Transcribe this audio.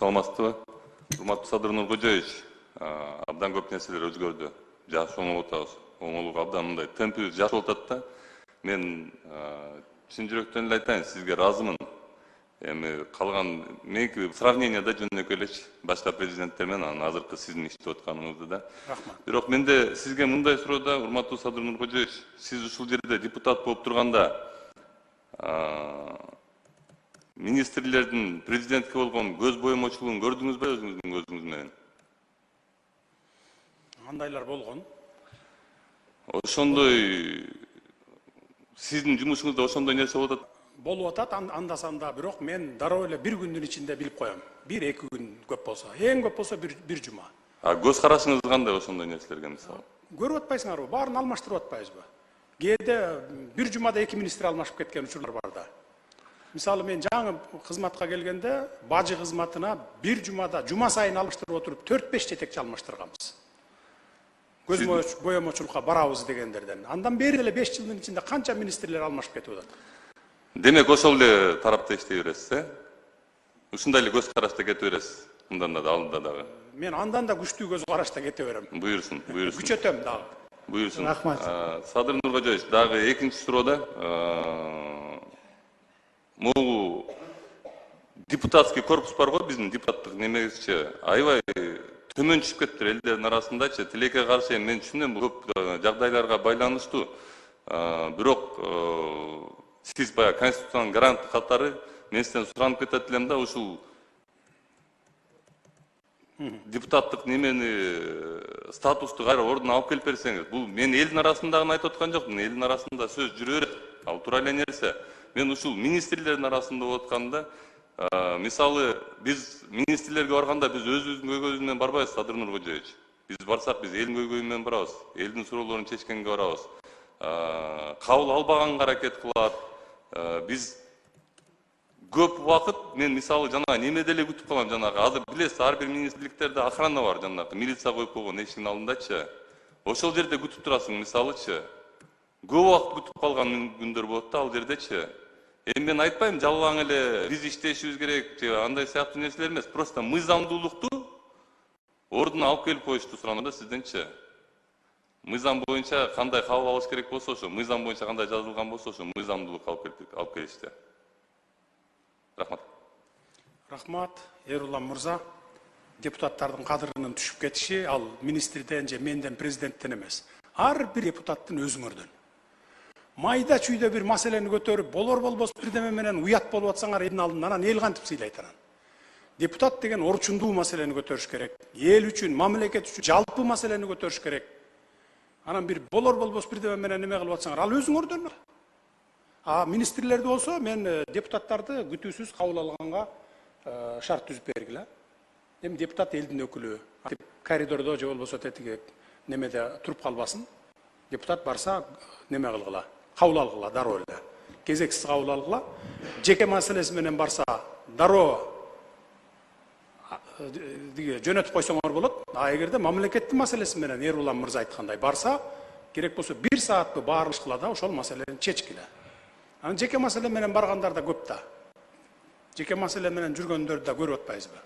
Саламатсызбы? Урматтуу Садыр Нуркожоевич, абдан көп нерселер өзгөрдү. Жакшы оңолуп атабыз. Оңолук абдан мындай темпибиз жакшы болуп атат да. Мен чын жүрөктөн эле айтайын, сизге ыраазымын. Эми калган меники сравнениеда жөнөкөй элечи башка президенттер менен анан азыркы сиздин иштеп атканыңызды да. Рахмат. Бирок менде сизге мындай суроо да, урматтуу Садыр Нуркожоевич, сиз ушул жерде депутат болуп турганда министрлердин президентке болгон көз боемочулугун көрдүңүзбү өзүңүздүн көзүңүз менен? Андайлар болгон. Ошондой сиздин жумушуңузда ошондой нерсе болуп атат? Болуп атат анда-санда, бирок мен дароо эле бир күндүн ичинде билип коем. 1-2 күн көп болсо, эң көп болсо бир жума. Көз карашыңыз кандай ошондой нерселерге мисалы? Көрүп атпайсыңарбы? Баарын алмаштырып атпайбызбы? Кээде бир жумада 2 министр алмашып кеткен учурлар бар да. Мисалы мен жаңы кызматка келгенде бажы кызматына бир жумада жума сайын алмаштырып отуруп 4-5 жетекчи алмаштырганбыз. Көз боемочулукка барабыз дегендерден. Андан бери эле 5 жылдын ичинде канча министрлер алмашып кетип атат. Демек ошол эле тарапта иштей бересиз, ушундай эле көз карашта кете бересиз. Мындан да алдыда дагы. Мен андан да күчтүү көз карашта кете берем. Буйрсун, буйрсун. Күчөтөм дагы. Буйрсун. Рахмат. Садыр Нуркожоевич, дагы экинчи суроода могу депутатский корпус бар го, биздин депутаттык немебизче аябай төмөн түшүп кетиптир элдердин арасындачы. Тилекке каршы мен түшүнөм, көп жагдайларга байланыштуу. Бирок сиз баягы конституциянын гаранты катары мен сизден суранып кетет элем да, ушул депутаттык немени статусту кайра ордуна алып келип берсеңиз. Бул мен элдин арасындагы айтып аткан жокмун. Элдин арасында сөз жүрө берет. Ал туура эле нерсе. Мен ушул министрлердин арасында болуп атканда, мисалы биз министрлерге барганда биз өзүбүздүн көйгөйүбүз менен барбайбыз, Садыр Нуркожоевич. Биз барсак биз элдин көйгөйү менен барабыз. Элдин суроолорун чечкенге барабыз. Кабыл албаганга аракет кылат. Биз көп убакыт мен мисалы жана немеде эле күтүп калам, жанагы азыр билесиз, ар бир министрликтерде охрана бар, жанагы милиция коюп койгон эшиктин алдындачы. Ошол жерде күтүп турасың, мисалычы. Көп убакыт күтүп калган күндөр болот да ал жердечи. Эми мен айтпайм, жалаң эле биз иштешибиз керек, же андай сыяктуу нерселер эмес, просто мыйзамдуулукту ордуна алып келип коюшту суранам да сизденчи. Мыйзам боюнча кандай кабыл алыш керек болсо, ошо мыйзам боюнча кандай жазылган болсо, ошо мыйзамдуулук алып келишти. Рахмат. Рахмат, Эрулан мырза. Депутаттардын кадырынын түшүп кетиши ал министрден же менден, президенттен эмес. Ар бир депутаттын өзүңөрдөн. Майда чүйдө бир маселени көтөрүп, болор болбос бирдеме менен уят болуп атсаңар элдин алдында, анан эл кантип сыйлайт анан? Депутат деген орчундуу маселени көтөрүш керек. Эл үчүн, мамлекет үчүн жалпы маселени көтөрүш керек. Анан бир болор болбос бирдеме менен неме кылып атсаңар, ал өзүңөрдөн. Министрлерди болсо мен депутаттарды күтүүсүз кабыл алганга шарт түзүп бергиле. Эми депутат элдин өкүлү, коридордо же болбосо тетиги немеде туруп калбасын. Депутат барса неме кылгыла, кабыл алгыла дароо эле. Кезексиз кабыл алгыла. Жеке маселеси менен барса дароо жөнөтүп койсоңор болот. Эгерде мамлекеттин маселеси менен Эрулан мырза айткандай барса, керек болсо 1 саатты баарын кыла да ошол маселени чечкиле. Анан жеке маселе менен баргандар да көп да. Жеке маселе менен жүргөндөрдү да көрүп атпайбызбы?